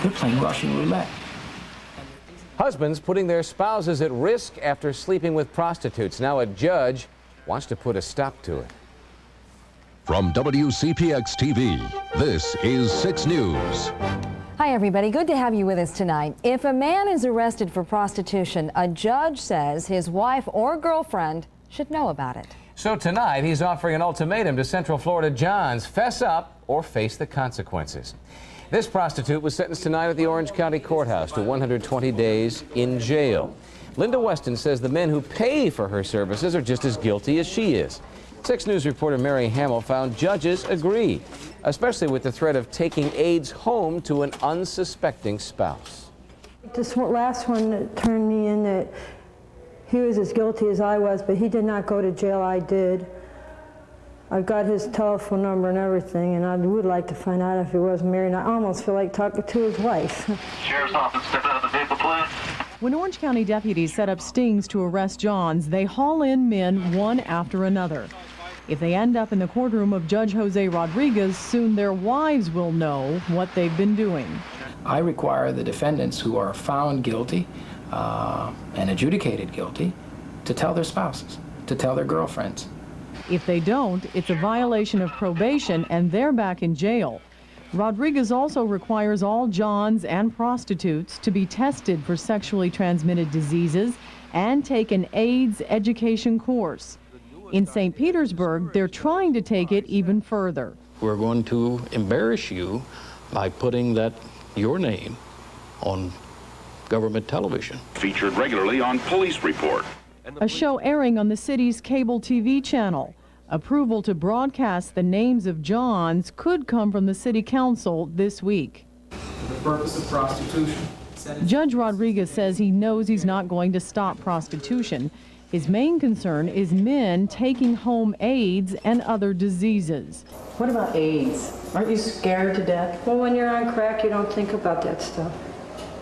They're playing Russian roulette. Husbands putting their spouses at risk after sleeping with prostitutes. Now a judge wants to put a stop to it. From WCPX TV, this is 6 News. Hi, everybody. Good to have you with us tonight. If a man is arrested for prostitution, a judge says his wife or girlfriend should know about it. So tonight, he's offering an ultimatum to Central Florida Johns: fess up or face the consequences. This prostitute was sentenced tonight at the Orange County Courthouse to 120 days in jail. Linda Weston says the men who pay for her services are just as guilty as she is. 6 News reporter Mary Hamill found judges agree, especially with the threat of taking aids home to an unsuspecting spouse. This last one turned me in that he was as guilty as I was, but he did not go to jail. I did. I got his telephone number and everything, and I would like to find out if he was married. I almost feel like talking to his wife. Sheriff's office, step out of the vehicle, please. When Orange County deputies set up stings to arrest Johns, they haul in men one after another. If they end up in the courtroom of Judge Jose Rodriguez, soon their wives will know what they've been doing. I require the defendants who are found guilty and adjudicated guilty to tell their spouses, to tell their girlfriends. If they don't, it's a violation of probation and they're back in jail. Rodriguez also requires all Johns and prostitutes to be tested for sexually transmitted diseases and take an AIDS education course. In St. Petersburg, they're trying to take it even further. We're going to embarrass you by putting your name on government television. Featured regularly on Police Report. A show airing on the city's cable TV channel. Approval to broadcast the names of Johns could come from the city council this week. For the purpose of prostitution. Judge Rodriguez says he knows he's not going to stop prostitution. His main concern is men taking home AIDS and other diseases. What about AIDS? Aren't you scared to death? Well, when you're on crack, you don't think about that stuff.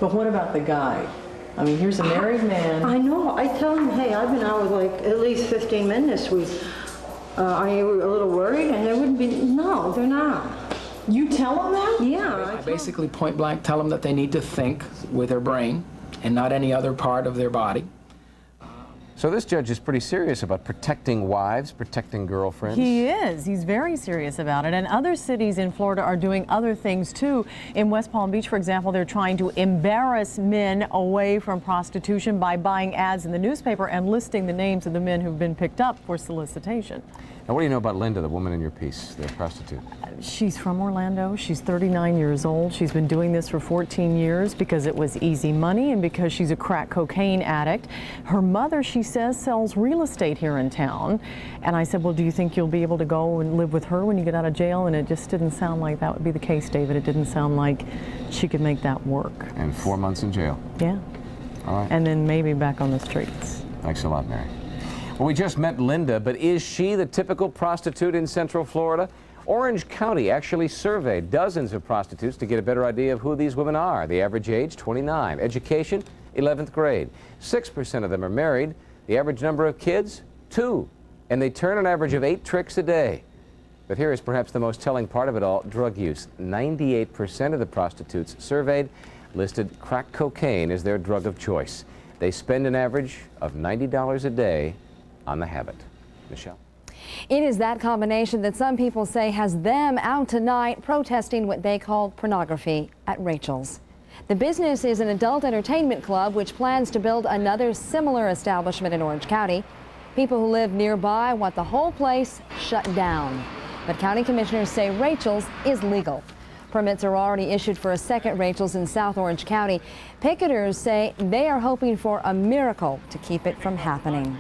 But what about the guy? I mean, here's a married man. I know. I tell him, hey, I've been out with like at least 15 men this week. Are you a little worried? And they wouldn't be, no, they're not. You tell them that? Yeah. I basically point blank tell them that they need to think with their brain and not any other part of their body. So this judge is pretty serious about protecting wives, protecting girlfriends. He is. He's very serious about it. And other cities in Florida are doing other things too. In West Palm Beach, for example, they're trying to embarrass men away from prostitution by buying ads in the newspaper and listing the names of the men who've been picked up for solicitation. Now, what do you know about Linda, the woman in your piece, the prostitute? She's from Orlando. She's 39 years old. She's been doing this for 14 years because it was easy money and because she's a crack cocaine addict. Her mother, she says, sells real estate here in town. And I said, well, do you think you'll be able to go and live with her when you get out of jail? And it just didn't sound like that would be the case, David. It didn't sound like she could make that work. And 4 months in jail. Yeah. All right. And then maybe back on the streets. Thanks a lot, Mary. Well, we just met Linda, but is she the typical prostitute in Central Florida? Orange County actually surveyed dozens of prostitutes to get a better idea of who these women are. The average age, 29. Education, 11th grade. 6% of them are married. The average number of kids, 2. And they turn an average of 8 tricks a day. But here is perhaps the most telling part of it all, drug use. 98% of the prostitutes surveyed listed crack cocaine as their drug of choice. They spend an average of $90 a day on the habit. Michelle? It is that combination that some people say has them out tonight protesting what they call pornography at Rachel's. The business is an adult entertainment club which plans to build another similar establishment in Orange County. People who live nearby want the whole place shut down. But county commissioners say Rachel's is legal. Permits are already issued for a second Rachel's in South Orange County. Picketers say they are hoping for a miracle to keep it from happening.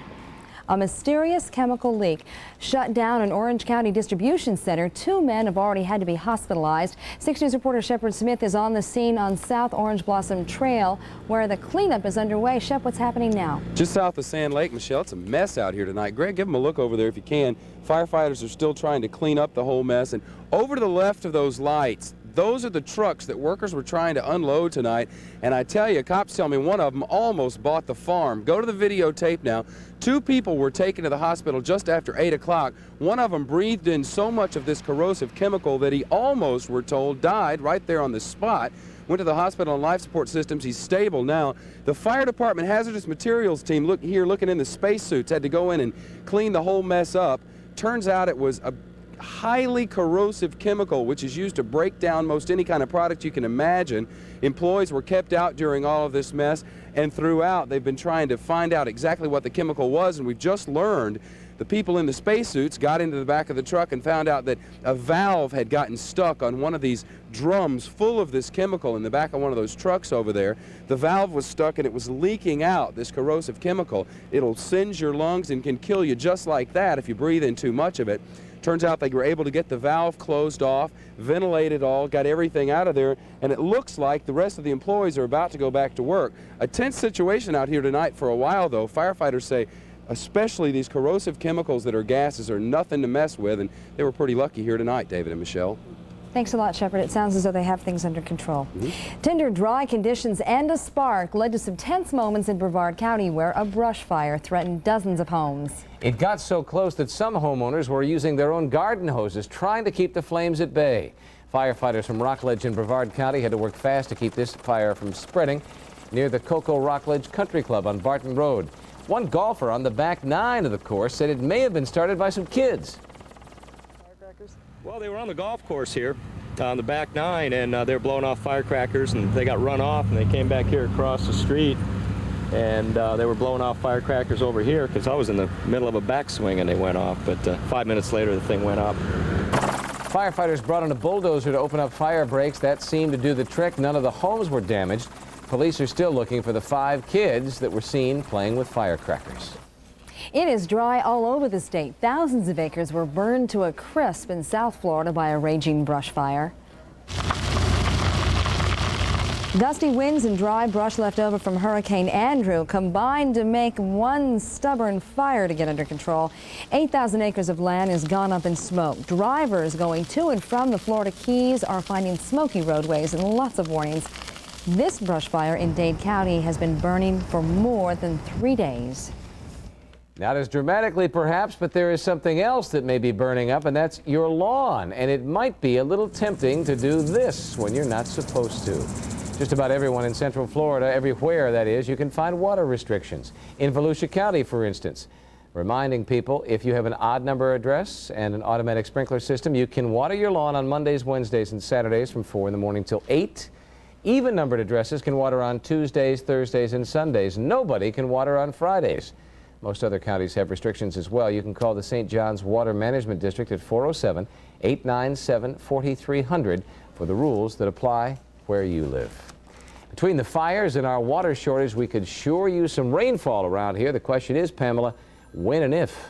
A mysterious chemical leak shut down an Orange County distribution center. 2 men have already had to be hospitalized. 6 News reporter Shepard Smith is on the scene on South Orange Blossom Trail where the cleanup is underway. Shep, what's happening now? Just south of Sand Lake, Michelle. It's a mess out here tonight. Greg, give them a look over there if you can. Firefighters are still trying to clean up the whole mess. And over to the left of those lights, Those are the trucks that workers were trying to unload tonight, and I tell you, cops tell me one of them almost bought the farm. Go to the videotape now. 2 people were taken to the hospital just after 8 o'clock. One of them breathed in so much of this corrosive chemical that he almost, we're told, died right there on the spot. Went to the hospital on life support systems. He's stable now. The fire department hazardous materials team, look here, looking in the spacesuits, had to go in and clean the whole mess up. Turns out it was a highly corrosive chemical which is used to break down most any kind of product you can imagine. Employees were kept out during all of this mess, and throughout they've been trying to find out exactly what the chemical was, and we've just learned the people in the spacesuits got into the back of the truck and found out that a valve had gotten stuck on one of these drums full of this chemical in the back of one of those trucks over there. The valve was stuck and it was leaking out this corrosive chemical. It'll singe your lungs and can kill you just like that if you breathe in too much of it. Turns out they were able to get the valve closed off, ventilate it all, got everything out of there, and it looks like the rest of the employees are about to go back to work. A tense situation out here tonight for a while, though. Firefighters say especially these corrosive chemicals that are gases are nothing to mess with, and they were pretty lucky here tonight, David and Michelle. Thanks a lot, Shepard. It sounds as though they have things under control. Tender, dry conditions and a spark led to some tense moments in Brevard County where a brush fire threatened dozens of homes. It got so close that some homeowners were using their own garden hoses trying to keep the flames at bay. Firefighters from Rockledge in Brevard County had to work fast to keep this fire from spreading near the Cocoa Rockledge Country Club on Barton Road. One golfer on the back 9 of the course said it may have been started by some kids. Well, they were on the golf course here on the back 9, and they were blowing off firecrackers, and they got run off, and they came back here across the street, and they were blowing off firecrackers over here because I was in the middle of a backswing and they went off, but 5 minutes later the thing went up. Firefighters brought in a bulldozer to open up fire breaks. That seemed to do the trick. None of the homes were damaged. Police are still looking for the 5 kids that were seen playing with firecrackers. It is dry all over the state. Thousands of acres were burned to a crisp in South Florida by a raging brush fire. Gusty winds and dry brush left over from Hurricane Andrew combined to make one stubborn fire to get under control. 8,000 acres of land has gone up in smoke. Drivers going to and from the Florida Keys are finding smoky roadways and lots of warnings. This brush fire in Dade County has been burning for more than 3 days. Not as dramatically, perhaps, but there is something else that may be burning up, and that's your lawn. And it might be a little tempting to do this when you're not supposed to. Just about everyone in Central Florida, everywhere that is, you can find water restrictions. In Volusia County, for instance, reminding people if you have an odd number address and an automatic sprinkler system, you can water your lawn on Mondays, Wednesdays, and Saturdays from 4 in the morning till 8. Even numbered addresses can water on Tuesdays, Thursdays, and Sundays. Nobody can water on Fridays. Most other counties have restrictions as well. You can call the St. John's Water Management District at 407-897-4300 for the rules that apply where you live. Between the fires and our water shortage, we could sure use some rainfall around here. The question is, Pamela, when and if?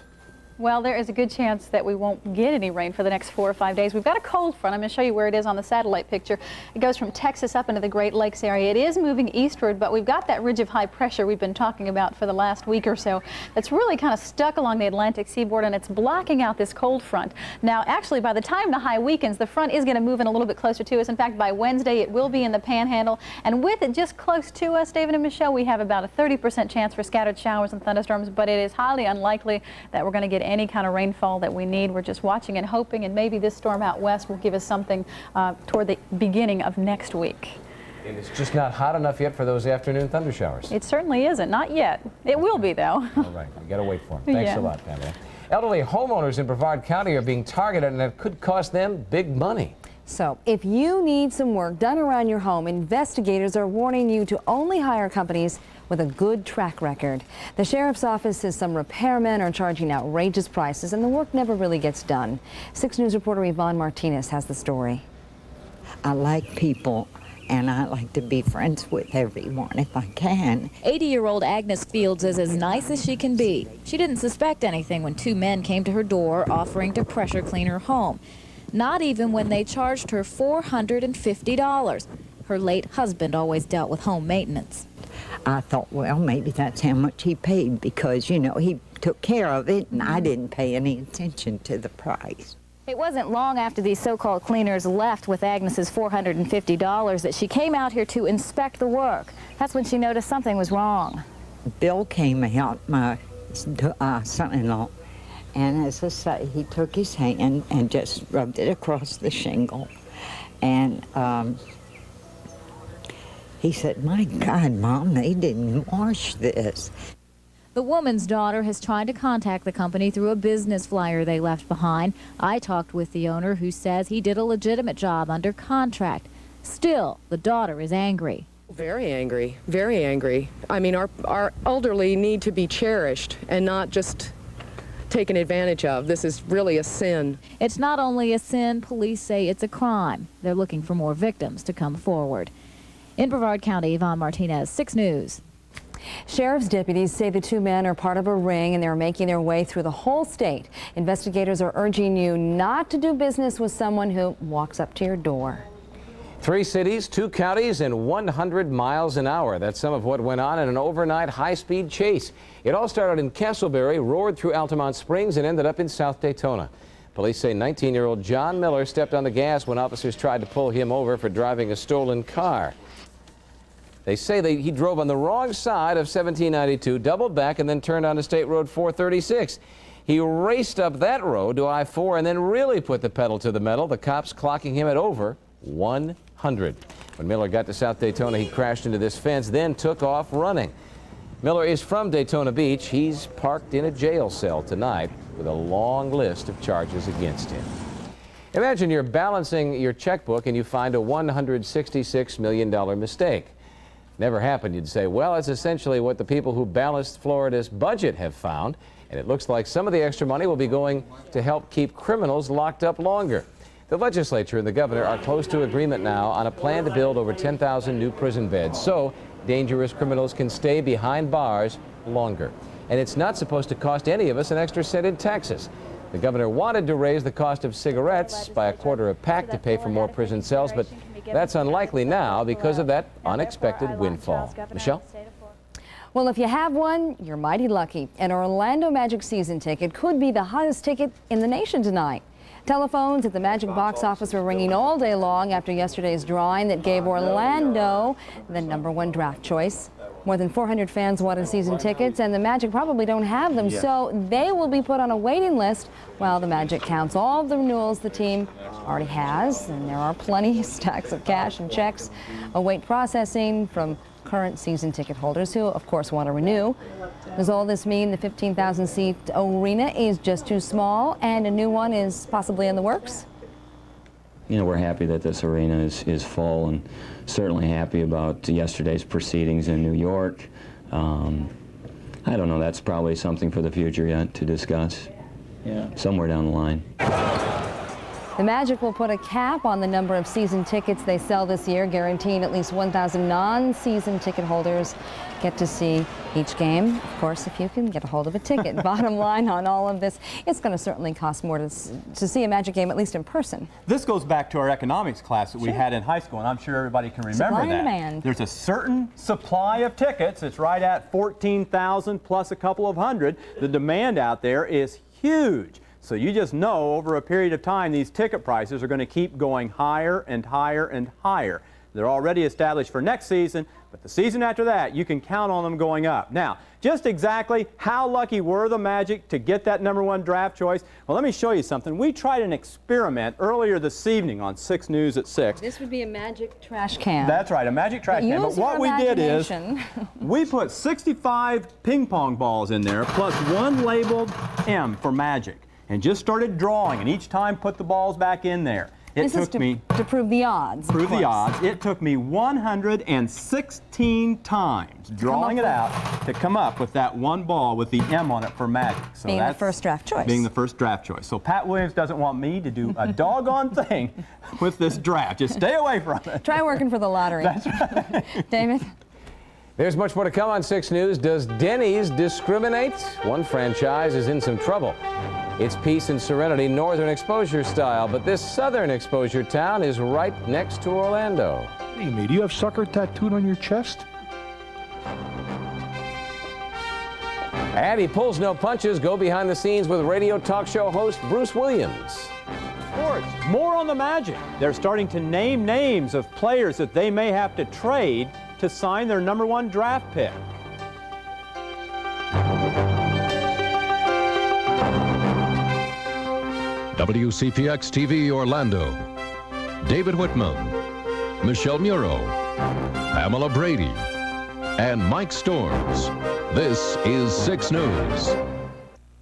Well, there is a good chance that we won't get any rain for the next 4 or 5 days. We've got a cold front. I'm going to show you where it is on the satellite picture. It goes from Texas up into the Great Lakes area. It is moving eastward, but we've got that ridge of high pressure we've been talking about for the last week or so. That's really kind of stuck along the Atlantic seaboard, and it's blocking out this cold front. Now, actually, by the time the high weakens, the front is going to move in a little bit closer to us. In fact, by Wednesday, it will be in the Panhandle. And with it just close to us, David and Michelle, we have about a 30% chance for scattered showers and thunderstorms, but it is highly unlikely that we're going to get any kind of rainfall that we need. We're just watching and hoping, and maybe this storm out west will give us something toward the beginning of next week. And it's just not hot enough yet for those afternoon thunder showers. It certainly isn't. Not yet. It will be, though. All right. We got to wait for them. Thanks a lot, Pamela. Elderly homeowners in Brevard County are being targeted, and it could cost them big money. So if you need some work done around your home, investigators are warning you to only hire companies with a good track record. The sheriff's office says some repairmen are charging outrageous prices and the work never really gets done. 6 News reporter Yvonne Martinez has the story. I like people, and I like to be friends with everyone if I can. 80-year-old Agnes Fields is as nice as she can be. She didn't suspect anything when 2 men came to her door offering to pressure clean her home. Not even when they charged her $450. Her late husband always dealt with home maintenance. I thought, well, maybe that's how much he paid because, you know, he took care of it and I didn't pay any attention to the price. It wasn't long after these so-called cleaners left with Agnes's $450 that she came out here to inspect the work. That's when she noticed something was wrong. Bill came out, my son-in-law, and as I say, he took his hand and just rubbed it across the shingle. And he said, "My God, Mom, they didn't wash this." The woman's daughter has tried to contact the company through a business flyer they left behind. I talked with the owner, who says he did a legitimate job under contract. Still, the daughter is angry. Very angry, very angry. I mean, our elderly need to be cherished and not just taken advantage of. This is really a sin. It's not only a sin, police say it's a crime. They're looking for more victims to come forward. In Brevard County, Yvonne Martinez, 6 News. Sheriff's deputies say the 2 men are part of a ring and they're making their way through the whole state. Investigators are urging you not to do business with someone who walks up to your door. 3 cities, 2 counties, and 100 miles an hour. That's some of what went on in an overnight high-speed chase. It all started in Castleberry, roared through Altamont Springs, and ended up in South Daytona. Police say 19-year-old John Miller stepped on the gas when officers tried to pull him over for driving a stolen car. They say he drove on the wrong side of 1792, doubled back, and then turned onto State Road 436. He raced up that road to I-4 and then really put the pedal to the metal, the cops clocking him at over 100. When Miller got to South Daytona, he crashed into this fence, then took off running. Miller is from Daytona Beach. He's parked in a jail cell tonight with a long list of charges against him. Imagine you're balancing your checkbook and you find a $166 million mistake. Never happened, you'd say. Well, it's essentially what the people who balanced Florida's budget have found, and it looks like some of the extra money will be going to help keep criminals locked up longer. The legislature and the governor are close to agreement now on a plan to build over 10,000 new prison beds so dangerous criminals can stay behind bars longer. And it's not supposed to cost any of us an extra cent in taxes. The governor wanted to raise the cost of cigarettes by $0.25 a pack to pay for more prison cells, but that's unlikely now because of that unexpected windfall. Michelle? Well, if you have one, you're mighty lucky. An Orlando Magic season ticket could be the hottest ticket in the nation tonight. Telephones at the Magic box office were ringing all day long after yesterday's drawing that gave Orlando the #1 draft choice. More than 400 fans wanted season tickets, and the Magic probably don't have them, so they will be put on a waiting list while the Magic counts all the renewals the team already has, and there are plenty stacks of cash and checks await processing from current season ticket holders who, of course, want to renew. Does all this mean the 15,000-seat arena is just too small and a new one is possibly in the works? You know, we're happy that this arena is full, and certainly happy about yesterday's proceedings in New York. I don't know, that's probably something for the future yet to discuss. Yeah. Somewhere down the line. The Magic will put a cap on the number of season tickets they sell this year, guaranteeing at least 1,000 non-season ticket holders get to see each game. Of course, if you can get a hold of a ticket. Bottom line on all of this, it's going to certainly cost more to see a Magic game, at least in person. This goes back to our economics class that we had in high school, and I'm sure everybody can remember Supply and that. demand. There's a certain supply of tickets. It's right at 14,000 plus a couple of hundred. The demand out there is huge. So you just know over a period of time these ticket prices are going to keep going higher and higher and higher. They're already established for next season, but the season after that you can count on them going up. Now, just exactly how lucky were the Magic to get that #1 draft choice? Well, let me show you something. We tried an experiment earlier this evening on 6 News at 6. This would be a Magic trash can. That's right, a Magic trash can. But what we did is we put 65 ping pong balls in there plus one labeled M for Magic, and just started drawing, and each time put the balls back in there. This is to prove the odds. Prove the odds. It took me 116 times drawing it out to come up with that one ball with the M on it for Magic. So being the first draft choice. Being the first draft choice. So Pat Williams doesn't want me to do a doggone thing with this draft. Just stay away from it. Try working for the lottery. That's right. David? There's much more to come on 6 News. Does Denny's discriminate? One franchise is in some trouble. It's peace and serenity, northern exposure style, but this southern exposure town is right next to Orlando. Amy, do you have sucker tattooed on your chest? And he pulls no punches. Go behind the scenes with radio talk show host Bruce Williams. sports, more on the Magic. They're starting to name names of players that they may have to trade to sign their #1 draft pick. WCPX TV Orlando. David Whitman, Michelle Muro, Pamela Brady, and Mike Storms. This is 6 News.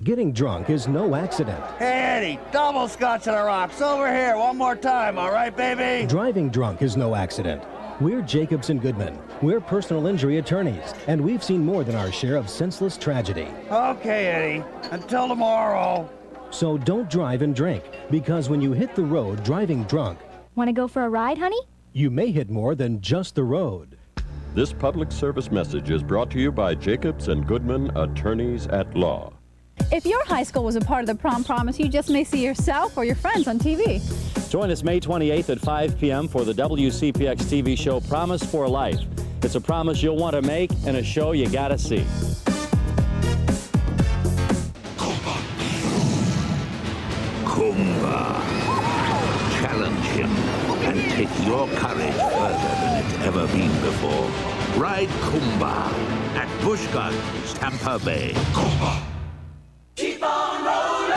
Getting drunk is no accident. Hey, Eddie, double scotch on the rocks. Over here, one more time, all right, baby? Driving drunk is no accident. We're Jacobs and Goodman. We're personal injury attorneys, and we've seen more than our share of senseless tragedy. Okay, Eddie, until tomorrow. So don't drive and drink, because when you hit the road driving drunk, want to go for a ride, honey? You may hit more than just the road. This public service message is brought to you by Jacobs and Goodman, attorneys at law. If your high school was a part of the prom promise, you just may see yourself or your friends on TV. Join us May 28th at 5 p.m. for the WCPX TV show Promise for Life. It's a promise you'll want to make and a show you gotta see. Kumba. Challenge him and take your courage further than it's ever been before. Ride Kumba at Busch Gardens, Tampa Bay. Kumba. Keep on rolling.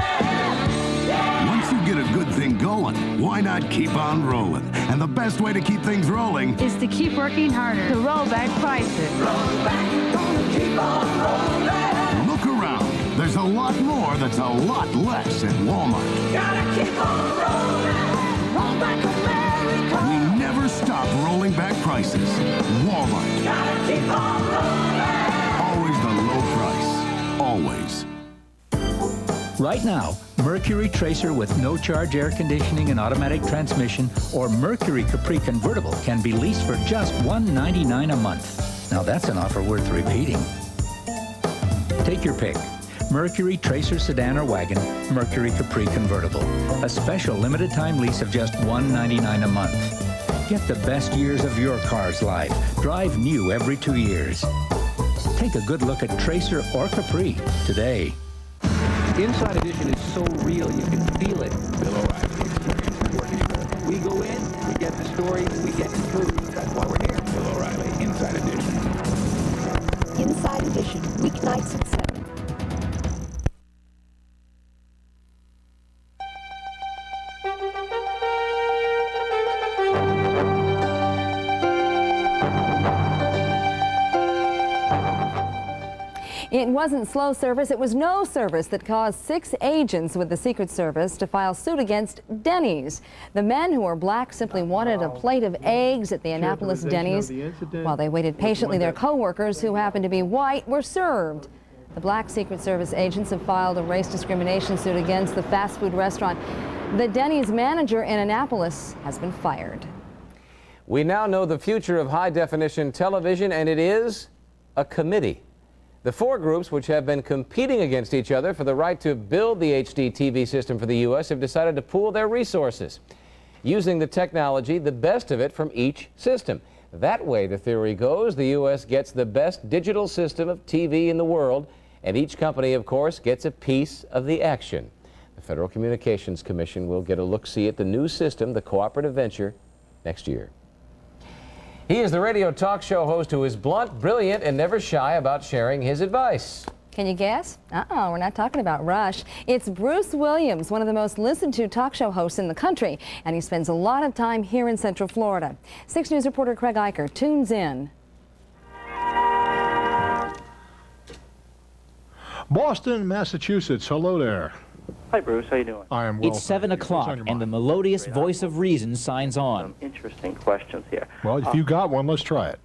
Once you get a good thing going, why not keep on rolling? And the best way to keep things rolling is to keep working harder to roll back prices. Roll back, gonna keep on rolling. Look around. There's a lot more that's a lot less at Walmart. Gotta keep on rolling. Roll back America. We never stop rolling back prices. Walmart. Gotta keep on rolling. Always the low price. Always. Right now, Mercury Tracer with no-charge air conditioning and automatic transmission or Mercury Capri convertible can be leased for just $199 a month. Now that's an offer worth repeating. Take your pick. Mercury Tracer sedan or wagon, Mercury Capri convertible. A special limited time lease of just $199 a month. Get the best years of your car's life. Drive new every 2 years. Take a good look at Tracer or Capri today. Inside Edition is so real, you can feel it. Bill O'Reilly experience working. We go in, we get the story, we get the truth. That's why we're here. Bill O'Reilly, Inside Edition. Inside Edition, weeknights at 7. It wasn't slow service, it was no service that caused 6 agents with the Secret Service to file suit against Denny's. The men, who were black, simply wanted a plate of eggs at the Annapolis Denny's. While they waited patiently, their co-workers, who happened to be white, were served. The black Secret Service agents have filed a race discrimination suit against the fast food restaurant. The Denny's manager in Annapolis has been fired. We now know the future of high-definition television, and it is a committee. The 4 groups, which have been competing against each other for the right to build the HD TV system for the U.S., have decided to pool their resources, using the technology, the best of it from each system. That way, the theory goes, the U.S. gets the best digital system of TV in the world, and each company, of course, gets a piece of the action. The Federal Communications Commission will get a look-see at the new system, the cooperative venture, next year. He is the radio talk show host who is blunt, brilliant, and never shy about sharing his advice. Can you guess? We're not talking about Rush. It's Bruce Williams, one of the most listened to talk show hosts in the country, and he spends a lot of time here in Central Florida. 6 News reporter Craig Eicher tunes in. Boston, Massachusetts. Hello there. Hi, Bruce. How you doing? I am well. It's 7 o'clock, and the melodious voice of reason signs on. Some interesting questions here. Well, if you got one, let's try it.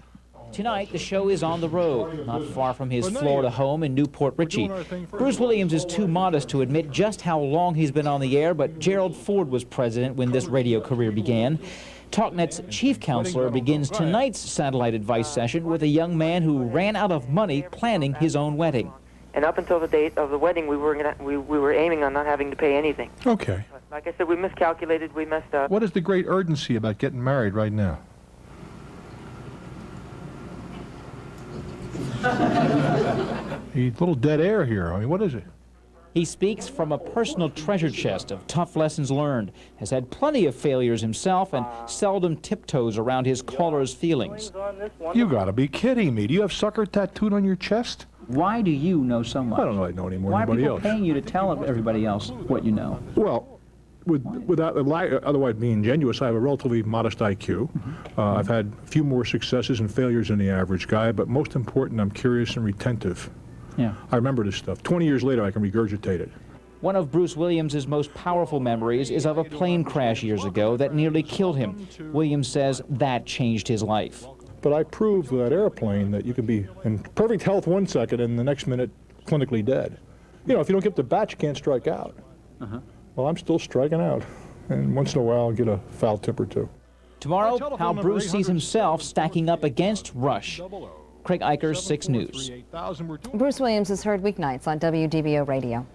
Tonight, the show is on the road, not far from his Florida home in Newport Richey. Bruce Williams is too modest to admit just how long he's been on the air, but Gerald Ford was president when this radio career began. TalkNet's chief counselor begins tonight's satellite advice session with a young man who ran out of money planning his own wedding. And up until the date of the wedding, we were aiming on not having to pay anything. Okay. Like I said, we miscalculated, we messed up. What is the great urgency about getting married right now? A little dead air here. I mean, what is it? He speaks from a personal treasure chest of tough lessons learned, has had plenty of failures himself, and seldom tiptoes around his caller's feelings. You gotta be kidding me. Do you have sucker tattooed on your chest? Why do you know so much? I don't know I know any more Why than are anybody people else. paying you to tell everybody else what you know? Well, without otherwise being ingenuous, I have a relatively modest IQ. I've had a few more successes and failures than the average guy, but most important, I'm curious and retentive. Yeah. I remember this stuff. 20 years later, I can regurgitate it. One of Bruce Williams' most powerful memories is of a plane crash years ago that nearly killed him. Williams says that changed his life. But I proved with that airplane that you can be in perfect health 1 second and the next minute clinically dead. You know, if you don't get the bat, you can't strike out. Well, I'm still striking out. And once in a while, I'll get a foul tip or two. Tomorrow, how Bruce sees himself stacking up against Rush. Craig Eichers, 6 News. Bruce Williams is heard weeknights on WDBO Radio.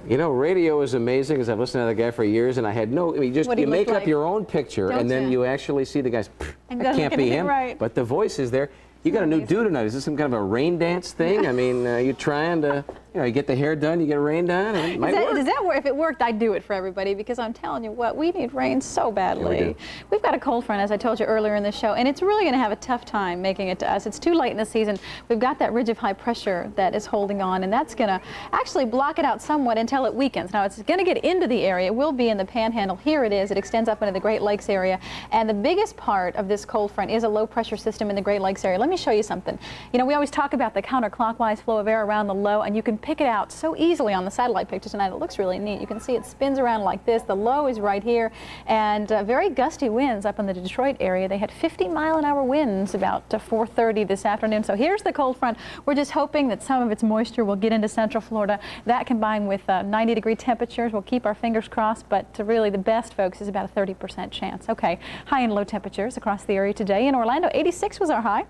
You know, radio is amazing because I've listened to that guy for years, and I had no. I mean, you make up your own picture, and then you actually see the guy's. That can't be him. Right. But the voice is there. You got a new do tonight. Is this some kind of a rain dance thing? I mean, you trying to, you get the hair done, you get rain done, and it might work. Does that work? If it worked, I'd do it for everybody, because I'm telling you what, we need rain so badly. We've got a cold front, as I told you earlier in the show, and it's really going to have a tough time making it to us. It's too late in the season. We've got that ridge of high pressure that is holding on, and that's going to actually block it out somewhat until it weakens. Now, it's going to get into the area. It will be in the Panhandle. Here it is. It extends up into the Great Lakes area, and the biggest part of this cold front is a low pressure system in the Great Lakes area. Let me show you something. You know, we always talk about the counterclockwise flow of air around the low, and you can pick it out so easily on the satellite picture tonight. It looks really neat. You can see it spins around like this. The low is right here, and very gusty winds up in the Detroit area. They had 50-mile-an-hour winds about 4:30 this afternoon. So here's the cold front. We're just hoping that some of its moisture will get into Central Florida. That combined with 90-degree temperatures will keep our fingers crossed, but really the best, folks, is about a 30% chance. Okay, high and low temperatures across the area today. In Orlando, 86 was our high.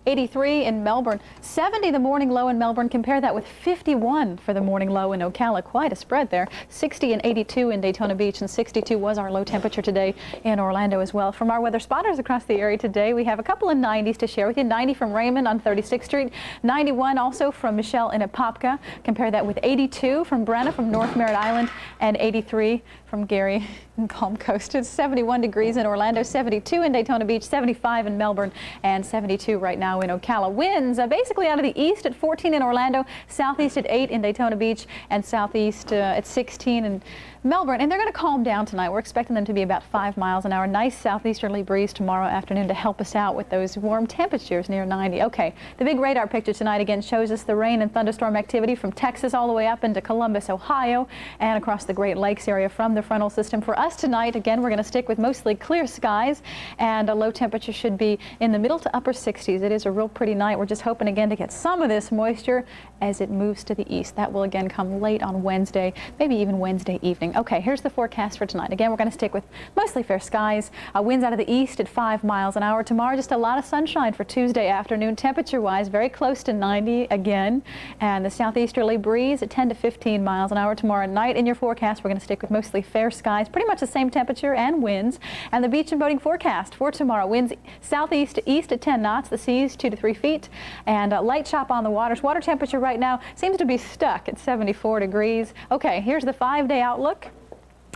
83 in Melbourne, 70 the morning low in Melbourne. Compare that with 51 for the morning low in Ocala. Quite a spread there. 60 and 82 in Daytona Beach, and 62 was our low temperature today in Orlando as well. From our weather spotters across the area today, we have a couple of 90s to share with you. 90 from Raymond on 36th Street, 91 also from Michelle in Apopka. Compare that with 82 from Brenna from North Merritt Island, and 83 from Gary in Palm Coast. It's 71 degrees in Orlando, 72 in Daytona Beach, 75 in Melbourne, and 72 right now in Ocala. Winds basically out of the east at 14 in Orlando, southeast at 8 in Daytona Beach, and southeast at 16 in Melbourne. And they're going to calm down tonight. We're expecting them to be about 5 miles an hour. Nice southeasterly breeze tomorrow afternoon to help us out with those warm temperatures near 90. Okay, the big radar picture tonight again shows us the rain and thunderstorm activity from Texas all the way up into Columbus, Ohio, and across the Great Lakes area from the frontal system. For us tonight, again, we're going to stick with mostly clear skies, and a low temperature should be in the middle to upper 60s. It is a real pretty night. We're just hoping again to get some of this moisture as it moves to the east. That will again come late on Wednesday, maybe even Wednesday evening. Okay, here's the forecast for tonight. Again, we're going to stick with mostly fair skies. Winds out of the east at 5 miles an hour. Tomorrow, just a lot of sunshine for Tuesday afternoon. Temperature-wise, very close to 90 again. And the southeasterly breeze at 10 to 15 miles an hour tomorrow night. In your forecast, we're going to stick with mostly fair skies. Pretty much the same temperature and winds. And the beach and boating forecast for tomorrow. Winds southeast to east at 10 knots. The seas 2 to 3 feet. And light chop on the waters. Water temperature right now seems to be stuck at 74 degrees. Okay, here's the 5-day outlook.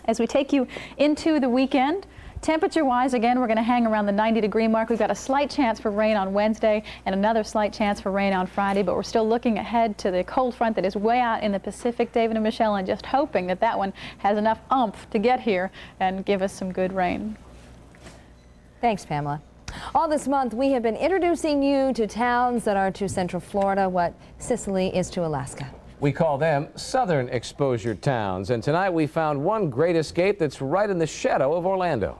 As we take you into the weekend, temperature-wise, again, we're going to hang around the 90-degree mark. We've got a slight chance for rain on Wednesday and another slight chance for rain on Friday, but we're still looking ahead to the cold front that is way out in the Pacific, David and Michelle, and just hoping that that one has enough oomph to get here and give us some good rain. Thanks, Pamela. All this month, we have been introducing you to towns that are to Central Florida what Sicily is to Alaska. We call them southern exposure towns, and tonight we found one great escape that's right in the shadow of Orlando.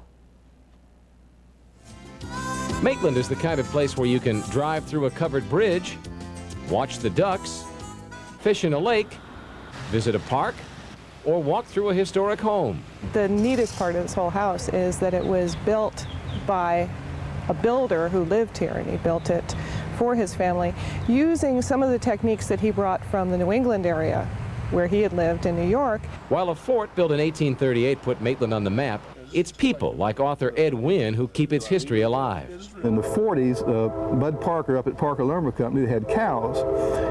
Maitland is the kind of place where you can drive through a covered bridge, watch the ducks, fish in a lake, visit a park, or walk through a historic home. The neatest part of this whole house is that it was built by a builder who lived here, and he built it for his family using some of the techniques that he brought from the New England area where he had lived in New York. While a fort built in 1838 put Maitland on the map, it's people like author Ed Wynn who keep its history alive. In the 40s, Bud Parker up at Parker Lumber Company had cows,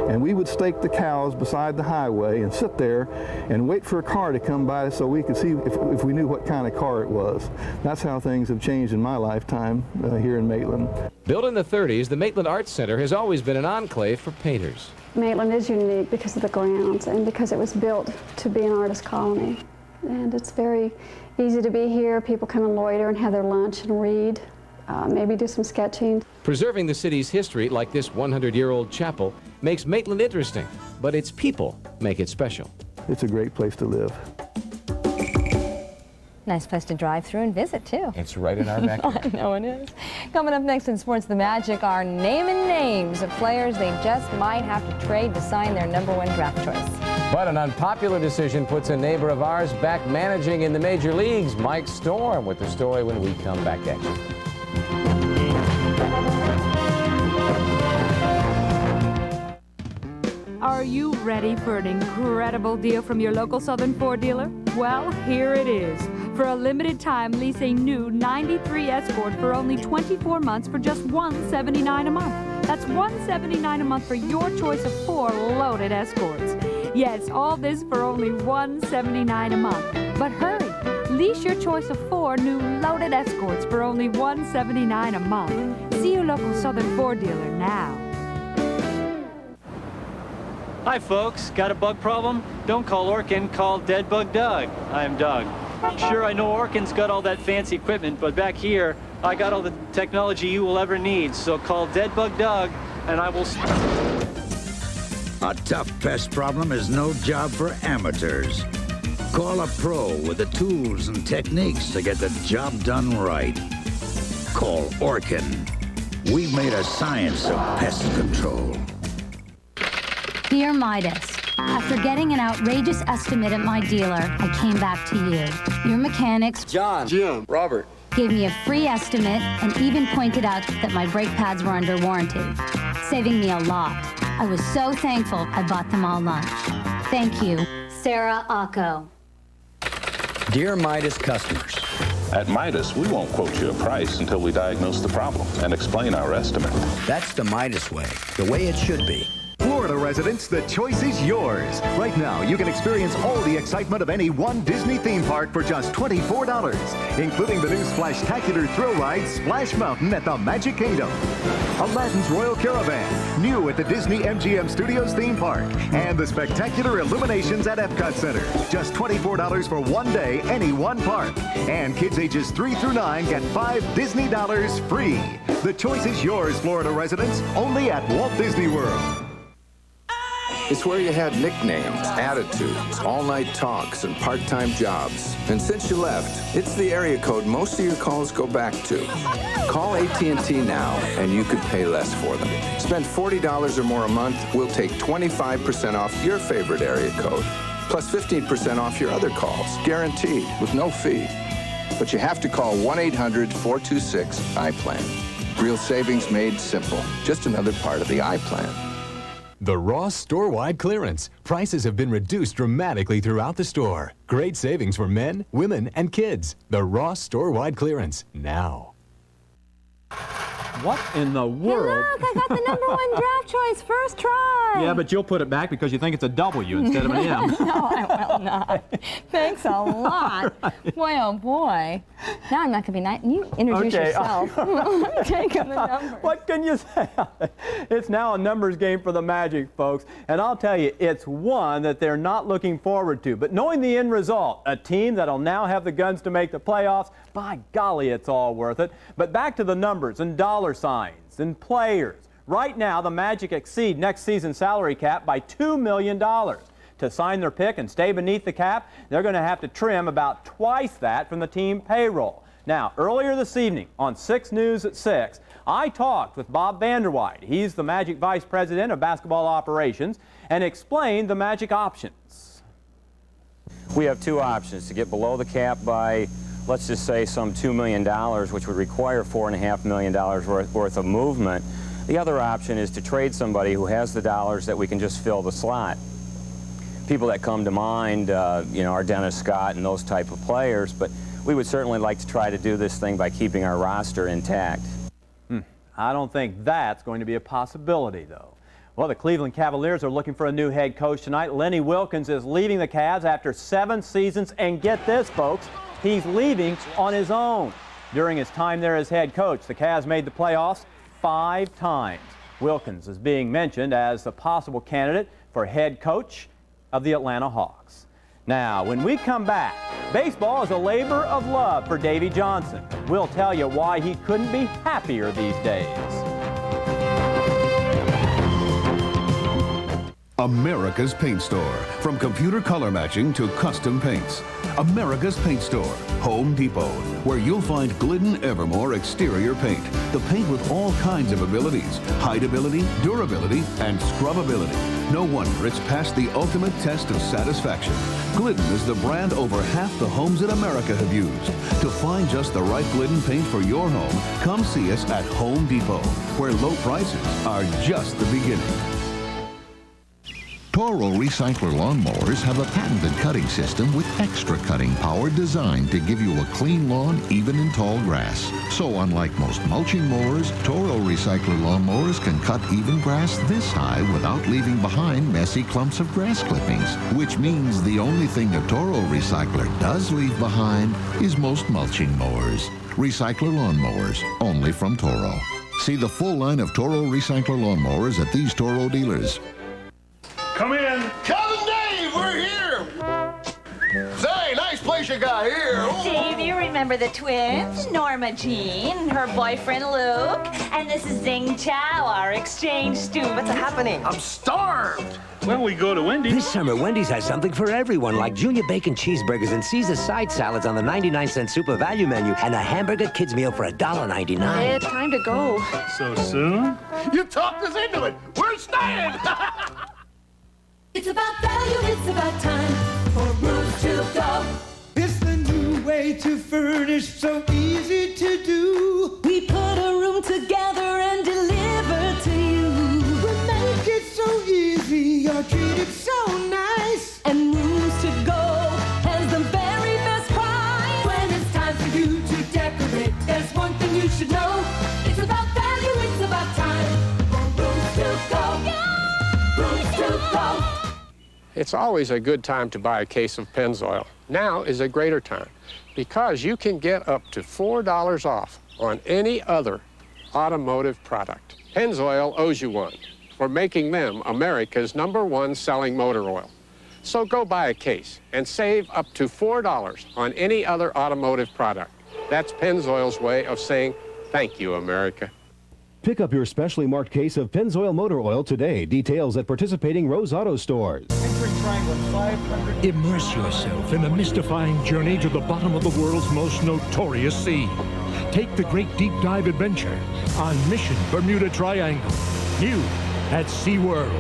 and we would stake the cows beside the highway and sit there and wait for a car to come by so we could see if we knew what kind of car it was. That's how things have changed in my lifetime here in Maitland. Built in the 30s, the Maitland Arts Center has always been an enclave for painters. Maitland is unique because of the grounds and because it was built to be an artist colony. And it's very easy to be here. People come and loiter and have their lunch and read, maybe do some sketching. Preserving the city's history, like this 100-year-old chapel, makes Maitland interesting, but its people make it special. It's a great place to live. Nice place to drive through and visit, too. It's right in our backyard. I know it is. Coming up next in Sports the Magic are naming names of players they just might have to trade to sign their #1 draft choice. But an unpopular decision puts a neighbor of ours back managing in the major leagues. Mike Storm with the story when we come back at you. Are you ready for an incredible deal from your local Southern Ford dealer? Well, here it is. For a limited time, lease a new 93 Escort for only 24 months for just $179 a month. That's $179 a month for your choice of 4 loaded Escorts. Yes, all this for only $179 a month. But hurry, lease your choice of 4 new loaded Escorts for only $179 a month. See your local Southern Ford dealer now. Hi folks, got a bug problem? Don't call Orkin, call Dead Bug Doug. I'm Doug. Sure, I know Orkin's got all that fancy equipment, but back here, I got all the technology you will ever need. So call Dead Bug Doug, and I will... A tough pest problem is no job for amateurs. Call a pro with the tools and techniques to get the job done right. Call Orkin. We've made a science of pest control. Dear Midas, after getting an outrageous estimate at my dealer, I came back to you. Your mechanics, John, Jim, Robert, gave me a free estimate and even pointed out that my brake pads were under warranty, saving me a lot. I was so thankful I bought them all lunch. Thank you, Sarah Acco. Dear Midas customers, at Midas, we won't quote you a price until we diagnose the problem and explain our estimate. That's the Midas way, the way it should be. Florida residents, the choice is yours. Right now, you can experience all the excitement of any one Disney theme park for just $24, including the new Splashtacular thrill ride, Splash Mountain at the Magic Kingdom, Aladdin's Royal Caravan, new at the Disney MGM Studios theme park, and the spectacular Illuminations at Epcot Center. Just $24 for one day, any one park. And kids ages 3 through 9 get $5 Disney dollars free. The choice is yours, Florida residents, only at Walt Disney World. It's where you had nicknames, attitudes, all-night talks, and part-time jobs. And since you left, it's the area code most of your calls go back to. Call AT&T now, and you could pay less for them. Spend $40 or more a month, we'll take 25% off your favorite area code, plus 15% off your other calls, guaranteed, with no fee. But you have to call 1-800-426-iPlan. Real savings made simple. Just another part of the iPlan. The Ross store-wide clearance. Prices have been reduced dramatically throughout the store. Great savings for men, women, and kids. The Ross store-wide clearance, now. What in the world? Hey, look, I got the #1 draft choice first try. Yeah, but you'll put it back because you think it's a W instead of an M. No, I will not. Thanks a lot. Right. Boy, oh boy. Now I'm not going to be nice. You introduce yourself. Take the number. What can you say? It's now a numbers game for the Magic, folks. And I'll tell you, it's one that they're not looking forward to. But knowing the end result, a team that'll now have the guns to make the playoffs, by golly, it's all worth it. But back to the numbers and dollar signs and players. Right now, the Magic exceed next season's salary cap by $2 million. To sign their pick and stay beneath the cap, they're going to have to trim about twice that from the team payroll. Now, earlier this evening on 6 News at 6, I talked with Bob Vanderwide. He's the Magic Vice President of Basketball Operations, and explained the Magic options. We have 2 options: to get below the cap by, let's just say, some $2 million, which would require $4.5 million worth of movement. The other option is to trade somebody who has the dollars that we can just fill the slot. People that come to mind, you know, are Dennis Scott and those type of players, but we would certainly like to try to do this thing by keeping our roster intact. I don't think that's going to be a possibility, though. Well, the Cleveland Cavaliers are looking for a new head coach tonight. Lenny Wilkins is leaving the Cavs after 7 seasons, and get this, folks, he's leaving on his own. During his time there as head coach, the Cavs made the playoffs 5 times. Wilkins is being mentioned as the possible candidate for head coach of the Atlanta Hawks. Now, when we come back, baseball is a labor of love for Davy Johnson. We'll tell you why he couldn't be happier these days. America's Paint Store. From computer color matching to custom paints. America's Paint Store, Home Depot, where you'll find Glidden Evermore exterior paint. The paint with all kinds of abilities, hideability, durability, and scrubability. No wonder it's passed the ultimate test of satisfaction. Glidden is the brand over half the homes in America have used. To find just the right Glidden paint for your home, come see us at Home Depot, where low prices are just the beginning. Toro Recycler lawnmowers have a patented cutting system with extra cutting power designed to give you a clean lawn even in tall grass. So unlike most mulching mowers, Toro Recycler lawnmowers can cut even grass this high without leaving behind messy clumps of grass clippings, which means the only thing a Toro Recycler does leave behind is most mulching mowers. Recycler lawnmowers, only from Toro. See the full line of Toro Recycler lawnmowers at these Toro dealers. Come in. Cousin Dave, we're here. Say, nice place you got here. Ooh. Dave, you remember the twins? Norma Jean, her boyfriend Luke, and this is Zing Chow, our exchange student. What's happening? I'm starved. Well, we go to Wendy's. This summer, Wendy's has something for everyone, like Junior Bacon Cheeseburgers and Caesar side salads on the 99-cent super value menu, and a hamburger kids meal for $1.99. It's time to go. So soon? You talked us into it. We're staying. It's about value, it's about time for rooms to go. It's the new way to furnish, so easy to do. We put a room together and deliver to you. We make it so easy, or treat it so nice. And rooms to go has the very best price. When it's time for you to decorate, there's one thing you should know. It's about value, it's about time for rooms to go. Yeah! Rooms to go. It's always a good time to buy a case of Pennzoil. Now is a greater time because you can get up to $4 off on any other automotive product. Pennzoil owes you one for making them America's #1 selling motor oil. So go buy a case and save up to $4 on any other automotive product. That's Pennzoil's way of saying thank you, America. Pick up your specially marked case of Pennzoil motor oil today. Details at participating Rose Auto stores. Immerse yourself in a mystifying journey to the bottom of the world's most notorious sea. Take the great deep dive adventure on Mission Bermuda Triangle. New at SeaWorld.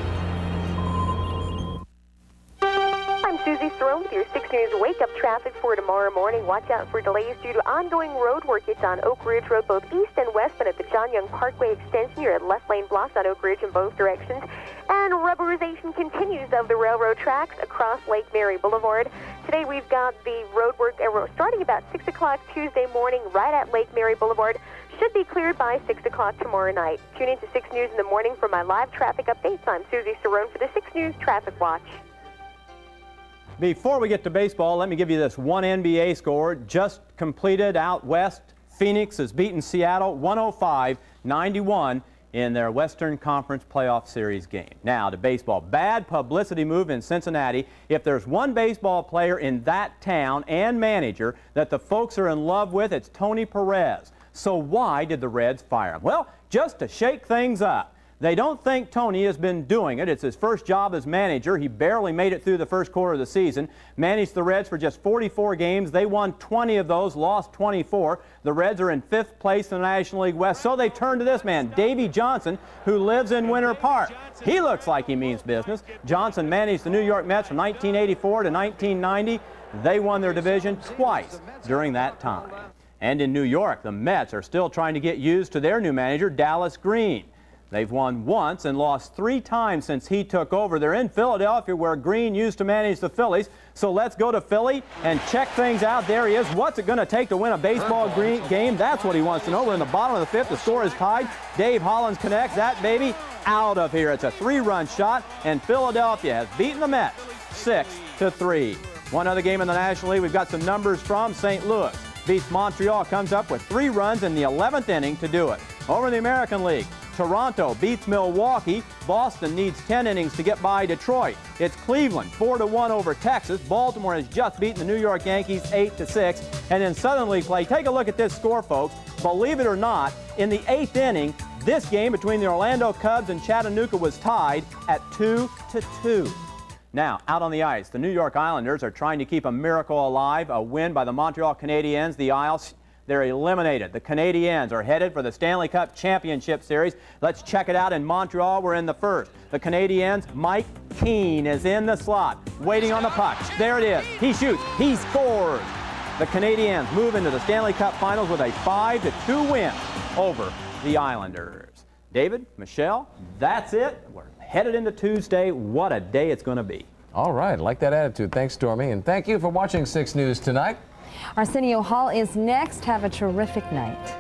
Susie Throne with your 6 News wake-up traffic for tomorrow morning. Watch out for delays due to ongoing road work. It's on Oak Ridge Road, both east and west, but at the John Young Parkway extension, you're at left lane blocks on Oak Ridge in both directions. And rubberization continues of the railroad tracks across Lake Mary Boulevard. Today we've got the road work starting about 6 o'clock Tuesday morning right at Lake Mary Boulevard. Should be cleared by 6 o'clock tomorrow night. Tune in to 6 News in the morning for my live traffic updates. I'm Susie Cerrone for the 6 News Traffic Watch. Before we get to baseball, let me give you this one NBA score just completed out west. Phoenix has beaten Seattle 105-91 in their Western Conference Playoff Series game. Now to baseball. Bad publicity move in Cincinnati. If there's one baseball player in that town and manager that the folks are in love with, it's Tony Perez. So why did the Reds fire him? Well, just to shake things up. They don't think Tony has been doing it. It's his first job as manager. He barely made it through the first quarter of the season. Managed the Reds for just 44 games. They won 20 of those, lost 24. The Reds are in 5th place in the National League West. So they turn to this man, Davy Johnson, who lives in Winter Park. He looks like he means business. Johnson managed the New York Mets from 1984 to 1990. They won their division twice during that time. And in New York, the Mets are still trying to get used to their new manager, Dallas Green. They've won once and lost 3 times since he took over. They're in Philadelphia, where Green used to manage the Phillies. So let's go to Philly and check things out. There he is. What's it going to take to win a baseball game? That's what he wants to know. We're in the bottom of the 5th. The score is tied. Dave Hollins connects that baby out of here. It's a 3-run shot, and Philadelphia has beaten the Mets 6-3. One other game in the National League we've got some numbers from. St. Louis beats Montreal, comes up with 3 runs in the 11th inning to do it. Over in the American League, Toronto beats Milwaukee. Boston needs 10 innings to get by Detroit. It's Cleveland 4-1 over Texas. Baltimore has just beaten the New York Yankees 8-6. And in Southern League play, take a look at this score, folks. Believe it or not, in the 8th inning, this game between the Orlando Cubs and Chattanooga was tied at 2-2. Now, out on the ice, the New York Islanders are trying to keep a miracle alive. A win by the Montreal Canadiens. The Isles, they're eliminated. The Canadiens are headed for the Stanley Cup Championship Series. Let's check it out in Montreal. We're in the first. The Canadiens, Mike Keane is in the slot, waiting on the puck. There it is. He shoots. He scores. The Canadiens move into the Stanley Cup Finals with a 5-2 win over the Islanders. David, Michelle, that's it. We're headed into Tuesday. What a day it's going to be. All right. I like that attitude. Thanks, Stormy. And thank you for watching 6 News tonight. Arsenio Hall is next. Have a terrific night.